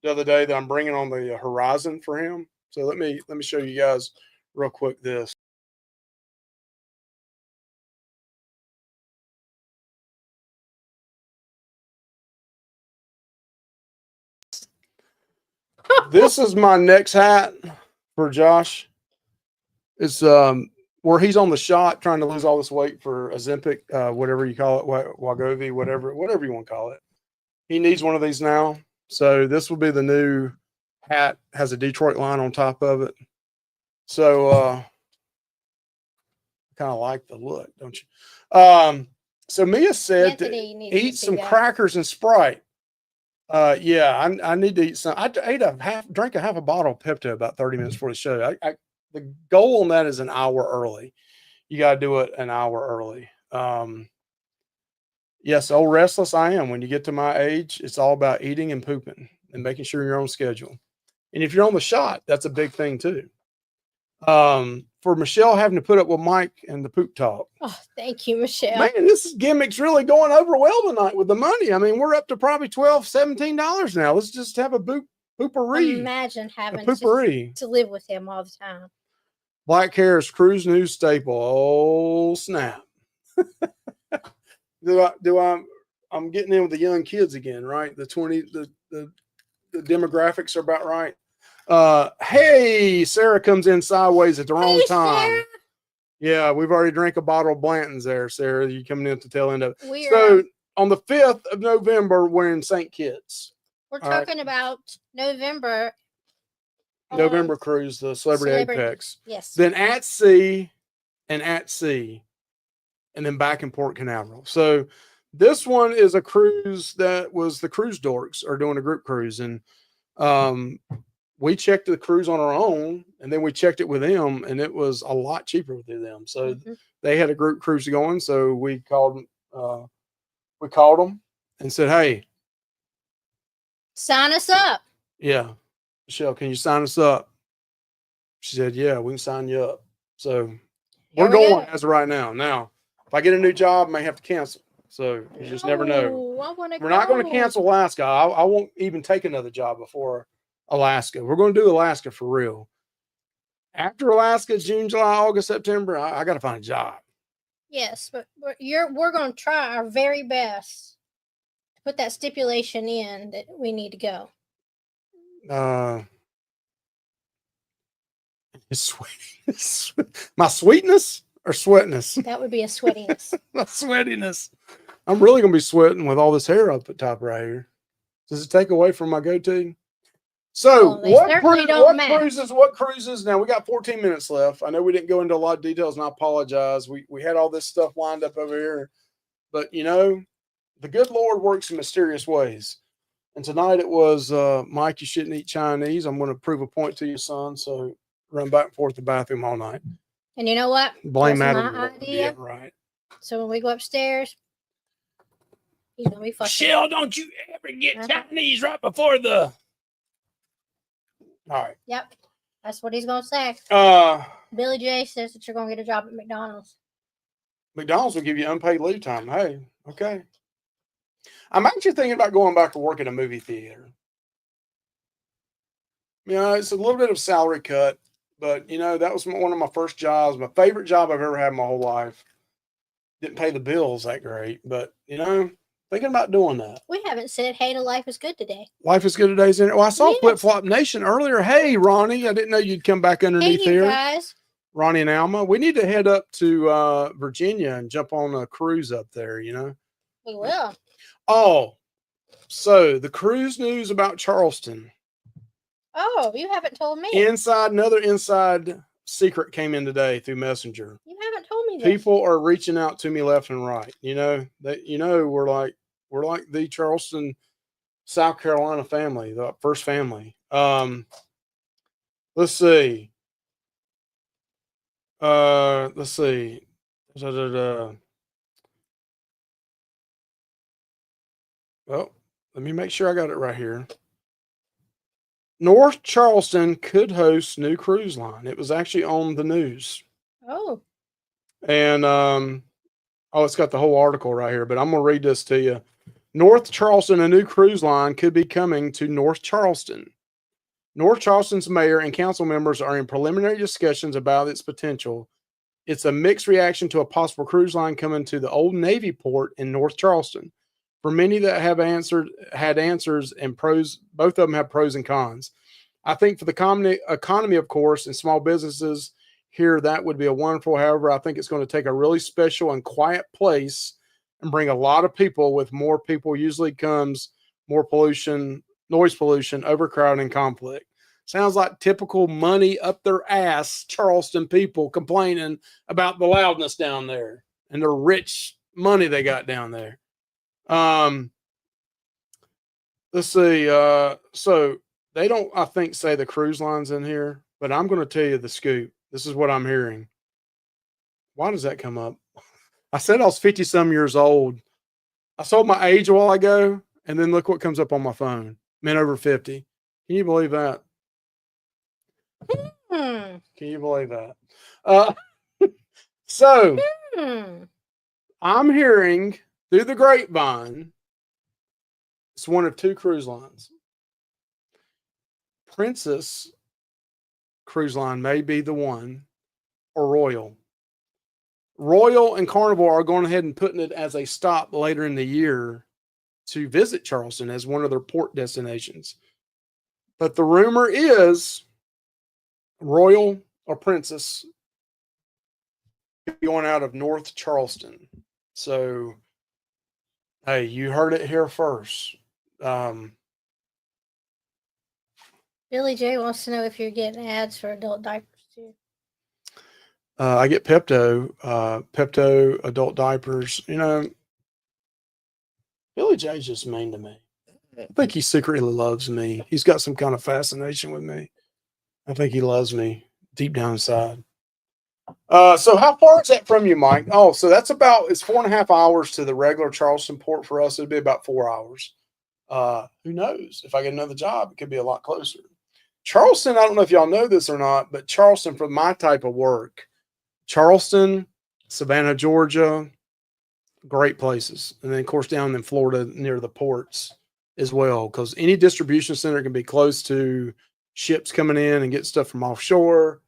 the other day that I'm bringing on the horizon for him. So let me show you guys real quick this. This is my next hat for Josh. It's where he's on the shot trying to lose all this weight for Ozempic, whatever you call it, Wegovy, whatever you want to call it. He needs one of these now. So this will be the new hat. Has a Detroit line on top of it. So I kind of like the look, don't you? So Mia said Anthony to needs to eat see some that. crackers and Sprite. Yeah, I need to eat some. Drank a half a bottle of Pepto about 30 minutes before the show. The goal on that is an hour early. You got to do it an hour early. Yes, old restless I am. When you get to my age, it's all about eating and pooping and making sure you're on schedule. And if you're on the shot, that's a big thing too. For Michelle having to put up with Mike and the poop talk. Oh, thank you, Michelle. Man, this gimmick's really going over well tonight with the money. I mean, we're up to probably $12, $17 now. Let's just have a poopery. Imagine having to live with him all the time. Black hair is cruise news staple. Oh snap! I'm getting in with the young kids again, right? The demographics are about right. Hey, Sarah comes in sideways at the wrong time. Sarah. Yeah, we've already drank a bottle of Blanton's there, Sarah. You coming in at the tail end of it. So on the 5th of November, we're in St. Kitts. We're talking about November cruise, the Celebrity Apex. Yes. Then at sea, and then back in Port Canaveral. So this one is a cruise that was the Cruise Dorks are doing a group cruise. And we checked the cruise on our own, and then we checked it with them, and it was a lot cheaper with them. So they had a group cruise going. So we called them and said, hey, sign us up. Yeah. Michelle, can you sign us up? She said, yeah, we can sign you up. So we're going as of right now. Now, if I get a new job, I may have to cancel. So you just never know. We're not going to cancel Alaska. I won't even take another job before Alaska. We're going to do Alaska for real. After Alaska, June, July, August, September, I got to find a job. Yes, but we're going to try our very best to put that stipulation in that we need to go. My sweetness or sweatness? That would be a sweatiness. My sweatiness. I'm really going to be sweating with all this hair up at top right here. Does it take away from my goatee? So what cruises? Now we got 14 minutes left. I know we didn't go into a lot of details, and I apologize. We had all this stuff lined up over here, but you know, the good Lord works in mysterious ways. And tonight it was, Mike, you shouldn't eat Chinese. I'm going to prove a point to your son. So run back and forth to the bathroom all night. And you know what? Blame that on my idea. Yeah, right. So when we go upstairs, he's going to be fucking. Michelle, don't you ever get Chinese right before the... All right. Yep. That's what he's going to say. Billy J says that you're going to get a job at McDonald's. McDonald's will give you unpaid leave time. Hey, okay. I'm actually thinking about going back to work at a movie theater. You know, it's a little bit of salary cut, but, you know, that was one of my first jobs, my favorite job I've ever had in my whole life. Didn't pay the bills that great, but, you know, thinking about doing that. We haven't said hey to Life is Good today. Life is Good today's in it. Well, I saw Flip Flop Nation earlier. Hey, Ronnie, I didn't know you'd come back underneath here. Guys. Ronnie and Alma. We need to head up to Virginia and jump on a cruise up there, you know? We will. Oh, so the cruise news about Charleston. Oh, you haven't told me. Another inside secret came in today through Messenger. You haven't told me this. People are reaching out to me left and right. You know, we're like the Charleston, South Carolina family, the first family. Let's see. Well, let me make sure I got it right here. North Charleston could host new cruise line. It was actually on the news. Oh. And it's got the whole article right here, but I'm going to read this to you. North Charleston, a new cruise line could be coming to North Charleston. North Charleston's mayor and council members are in preliminary discussions about its potential. It's a mixed reaction to a possible cruise line coming to the Old Navy port in North Charleston. For many that had answers and pros, both of them have pros and cons. I think for the economy, of course, and small businesses here, that would be a wonderful. However, I think it's going to take a really special and quiet place and bring a lot of people. With more people usually comes more pollution, noise pollution, overcrowding, and conflict. Sounds like typical money up their ass Charleston people complaining about the loudness down there and their rich money they got down there. Let's see. So they don't, I think, say the cruise lines in here, but I'm going to tell you the scoop. This is what I'm hearing. Why does that come up? I said I was 50 some years old. I sold my age a while ago, and then look what comes up on my phone. Men over 50. Can you believe that? Can you believe that? So I'm hearing through the grapevine, it's one of two cruise lines. Princess Cruise Line may be the one, or Royal. Royal and Carnival are going ahead and putting it as a stop later in the year to visit Charleston as one of their port destinations. But the rumor is Royal or Princess going out of North Charleston. So, hey, you heard it here first. Billy J wants to know if you're getting ads for adult diapers too. I get Pepto adult diapers. You know, Billy J's just mean to me. I think he secretly loves me. He's got some kind of fascination with me. I think he loves me deep down inside. So how far is that from you, Mike? Oh, so that's it's 4.5 hours to the regular Charleston port for us. It'd be about 4 hours. Who knows? If I get another job, it could be a lot closer. Charleston, I don't know if y'all know this or not, but Charleston, for my type of work, Charleston, Savannah, Georgia, great places. And then, of course, down in Florida near the ports as well, because any distribution center can be close to ships coming in and get stuff from offshore.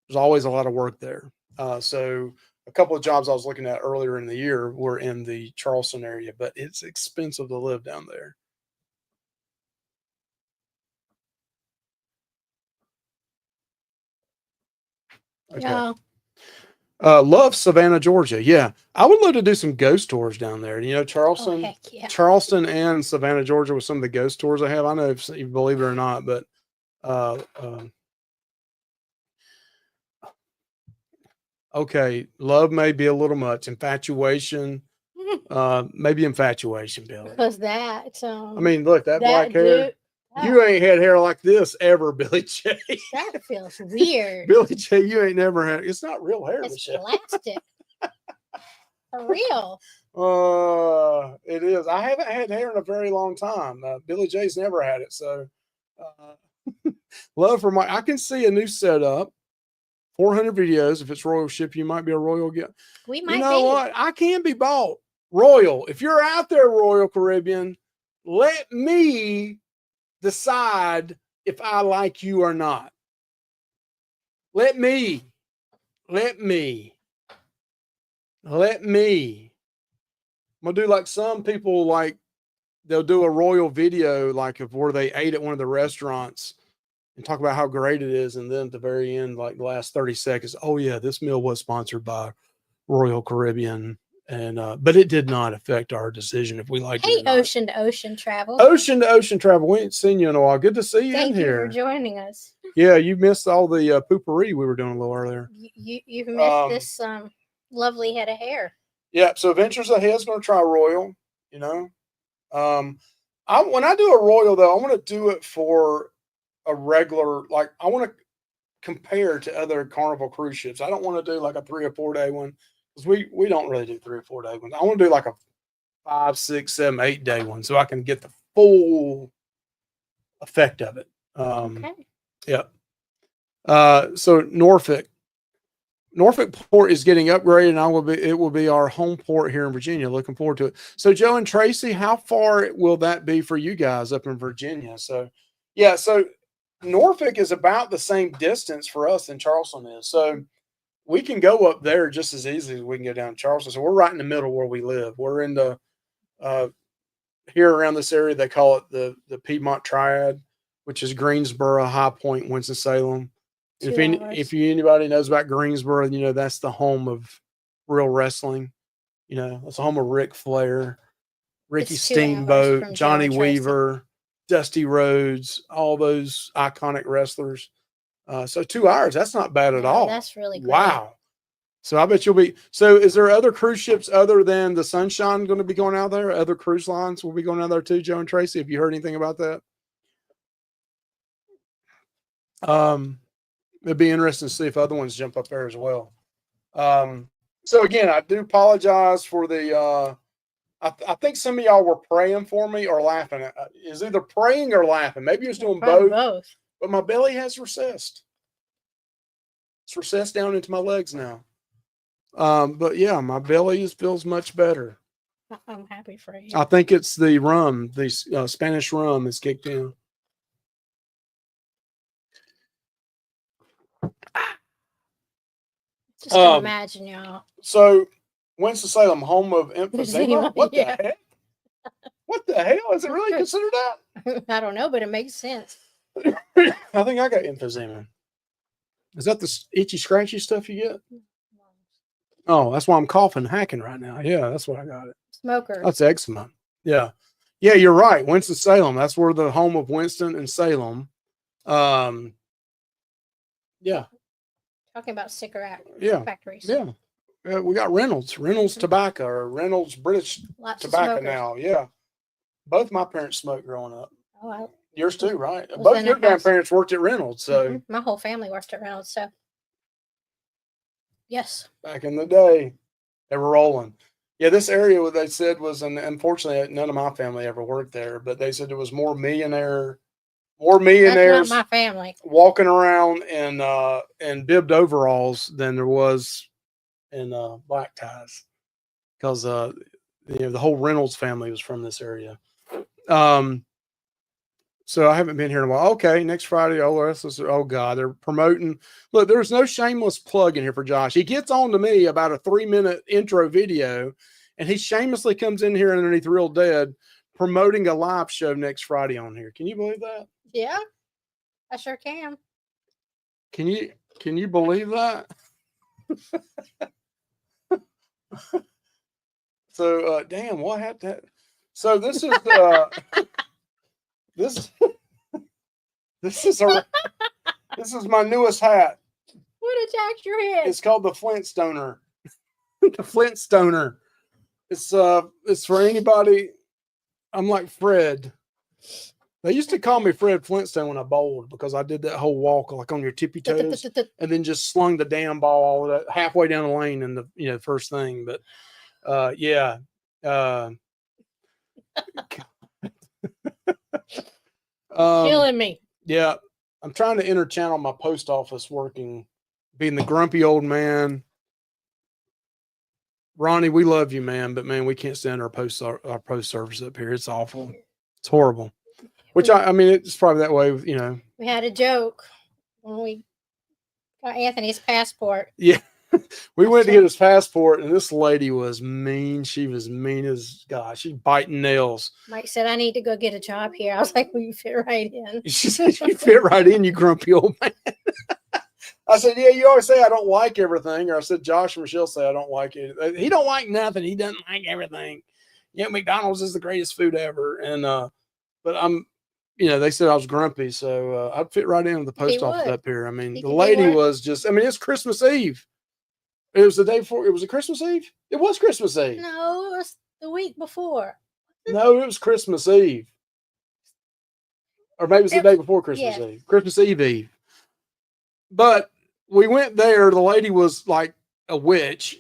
There's always a lot of work there. So a couple of jobs I was looking at earlier in the year were in the Charleston area, but it's expensive to live down there. Okay. Yeah. Love Savannah, Georgia. Yeah. I would love to do some ghost tours down there. You know, Charleston, heck yeah. Charleston and Savannah, Georgia with some of the ghost tours I have. I know if you believe it or not, but okay, love may be a little much. Infatuation, maybe infatuation, Billy. Because that. I mean, look, that black hair. You ain't had hair like this ever, Billy J. That feels weird. Billy J, you ain't never had. It's not real hair. It's plastic. For real. It is. I haven't had hair in a very long time. Billy J's never had it. So, love for Mike. I can see a new setup. 400 videos. If it's Royal Ship, you might be a Royal guest. We might. You know what? I can be bought. Royal. If you're out there, Royal Caribbean, let me decide if I like you or not. Let me. I'm gonna do like some people, like they'll do a Royal video like of where they ate at one of the restaurants and talk about how great it is, and then at the very end, like the last 30 seconds, oh yeah, this meal was sponsored by Royal Caribbean. And but it did not affect our decision if we liked it. Hey, ocean to ocean travel. Ocean to ocean travel. We ain't seen you in a while. Good to see you in here. Thank you for joining us. Yeah, you missed all the poopery we were doing a little earlier. You've missed this lovely head of hair. Yeah, so Ventures Ahead is going to try Royal. You know, when I do a Royal though, I want to do it for a regular. Like I want to compare to other Carnival cruise ships. I don't want to do like a 3 or 4 day one. We don't really do 3 or 4 day ones. I want to do like a 5, 6, 7, 8 day one so I can get the full effect of it. Okay. Yeah. So Norfolk Port is getting upgraded, and it will be our home port here in Virginia. Looking forward to it. So Joe and Tracy, how far will that be for you guys up in Virginia? So yeah, so Norfolk is about the same distance for us than Charleston is. So we can go up there just as easily as we can go down to Charleston. So we're right in the middle where we live. We're in the here around this area. They call it the Piedmont Triad, which is Greensboro, High Point, Winston-Salem. If anybody knows about Greensboro, you know that's the home of real wrestling. You know, it's the home of Ric Flair, Ricky Steamboat, Johnny Weaver, Dusty Rhodes, all those iconic wrestlers. So 2 hours, that's not bad at all. That's really great. Wow. So I bet you'll be. So is there other cruise ships other than the Sunshine going to be going out there? Other cruise lines will be going out there too, Joe and Tracy. Have you heard anything about that? It'd be interesting to see if other ones jump up there as well. So again, I do apologize for the. I think some of y'all were praying for me or laughing. Is either praying or laughing. Maybe it's doing both. Both. But my belly has recessed. It's recessed down into my legs now. But yeah, my belly feels much better. I'm happy for you. I think it's the rum, the Spanish rum is kicked in. Just can imagine, y'all. So, Winston-Salem, home of emphysema. What yeah. the heck? What the hell? Is it really considered that? I don't know, but it makes sense. I think I got emphysema. Is that the itchy, scratchy stuff you get? Oh, that's why I'm coughing, hacking right now. Yeah, that's what I got it. Smoker. That's eczema. Yeah. Yeah, you're right. Winston-Salem. That's where the home of Winston and Salem. Yeah. Talking about cigarette factories. Yeah. We got Reynolds Tobacco or Reynolds British Lots Tobacco now. Yeah. Both my parents smoked growing up. Oh, yours too, right? Both your grandparents worked at Reynolds. So my whole family worked at Reynolds. So yes. Back in the day, they were rolling. Yeah, this area what they said was, and unfortunately none of my family ever worked there, but they said there was more millionaires That's not my family walking around in bibbed overalls than there was in black ties, because the whole Reynolds family was from this area. So I haven't been here in a while. Okay, next Friday. Oh God, they're promoting. Look, there's no shameless plug in here for Josh. He gets on to me about a 3-minute intro video, and he shamelessly comes in here underneath Real Dead promoting a live show next Friday on here. Can you believe that? Yeah, I sure can. Can you believe that? So damn, what happened? So this is this is my newest hat. What attacked your head? It's called the Flintstoner. The Flintstoner. It's for anybody. I'm like Fred. They used to call me Fred Flintstone when I bowled because I did that whole walk like on your tippy toes and then just slung the damn ball all that halfway down the lane in the first thing. But yeah. Killing me. Yeah. I'm trying to interchannel my post office working, being the grumpy old man. Ronnie, we love you, man, but man, we can't stand our post service up here. It's awful. It's horrible. Which I mean, it's probably that way. We had a joke when we got Anthony's passport. Yeah, we went to get his passport, and this lady was mean. She was mean as God. She's biting nails. Mike said, "I need to go get a job here." I was like, "Well, you fit right in." She said, "You fit right in, you grumpy old man." I said, "Yeah, you always say I don't like everything." Or I said, "Josh and Michelle say I don't like it. He don't like nothing. He doesn't like everything. Yeah, McDonald's is the greatest food ever." And but I'm, they said I was grumpy, so I'd fit right in with the post office up here. I mean, the lady was just. I mean, it's Christmas Eve. It was the day before. It was a Christmas Eve. It was Christmas Eve. No, it was the week before. No, it was Christmas Eve. Or maybe it was the day before Christmas Eve. Christmas Eve. But we went there. The lady was like a witch.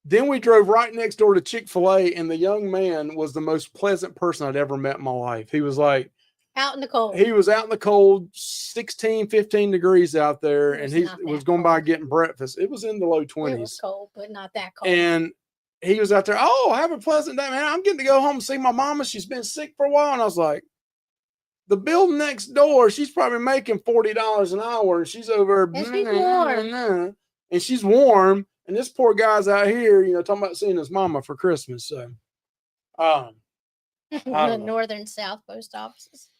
Then we drove right next door to Chick-fil-A, and the young man was the most pleasant person I'd ever met in my life. He was like out in the cold. He was out in the cold, 16, 15 degrees out there, and he was going by getting breakfast. It was in the low 20s. It was cold, but not that cold. And he was out there, "Oh, have a pleasant day, man. I'm getting to go home and see my mama. She's been sick for a while." And I was like, the building next door, she's probably making $40 an hour, and she's over and she's warm. And she's warm. And this poor guy's out here, talking about seeing his mama for Christmas. So, the northern south post offices,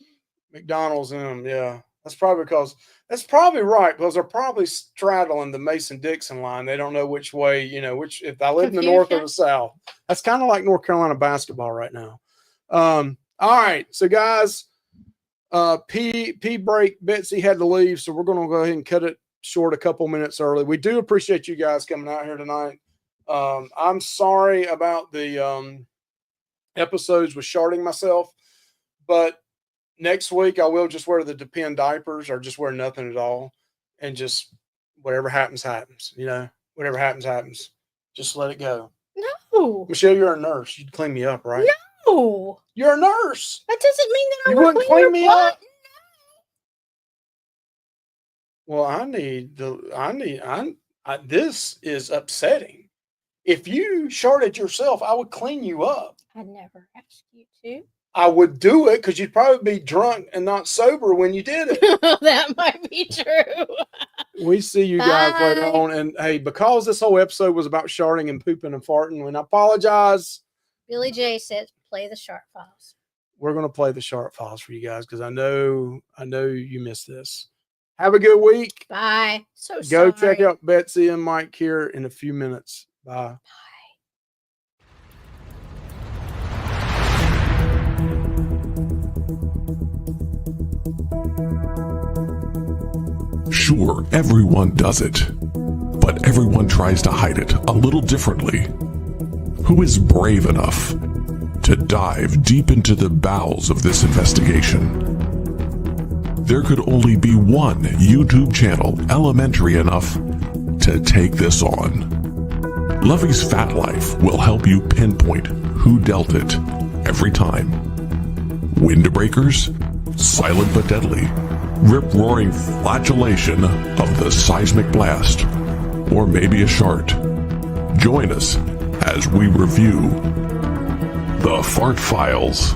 McDonald's in them, yeah. That's probably right, because they're probably straddling the Mason-Dixon line. They don't know which way, if I live in the north or the south. That's kind of like North Carolina basketball right now. All right, so guys, P break. Betsy had to leave, so we're going to go ahead and cut it short a couple minutes early. We do appreciate you guys coming out here tonight. I'm sorry about the episodes with sharding myself, but next week I will just wear the Depend diapers or just wear nothing at all, and just whatever happens, happens. You know, whatever happens, happens. Just let it go. No. Michelle, you're a nurse. You'd clean me up, right? No. You're a nurse. That doesn't mean that I You would wouldn't clean clean me your up? butt. Well, this is upsetting. If you sharded yourself, I would clean you up. I never asked you to. I would do it because you'd probably be drunk and not sober when you did it. That might be true. We see you guys later Bye. on. And hey, because this whole episode was about sharding and pooping and farting, and I apologize. Billy J says, play the Shark Files. We're going to play the Shark Files for you guys because I know you missed this. Have a good week. Bye. So Go sorry. check out Betsy and Mike here in a few minutes. Bye. Sure, everyone does it, but everyone tries to hide it a little differently. Who is brave enough to dive deep into the bowels of this investigation? There could only be one YouTube channel elementary enough to take this on. Luvy's Fat Life will help you pinpoint who dealt it every time. Windbreakers, silent but deadly, rip-roaring flatulation of the seismic blast, or maybe a shart. Join us as we review the Fart Files.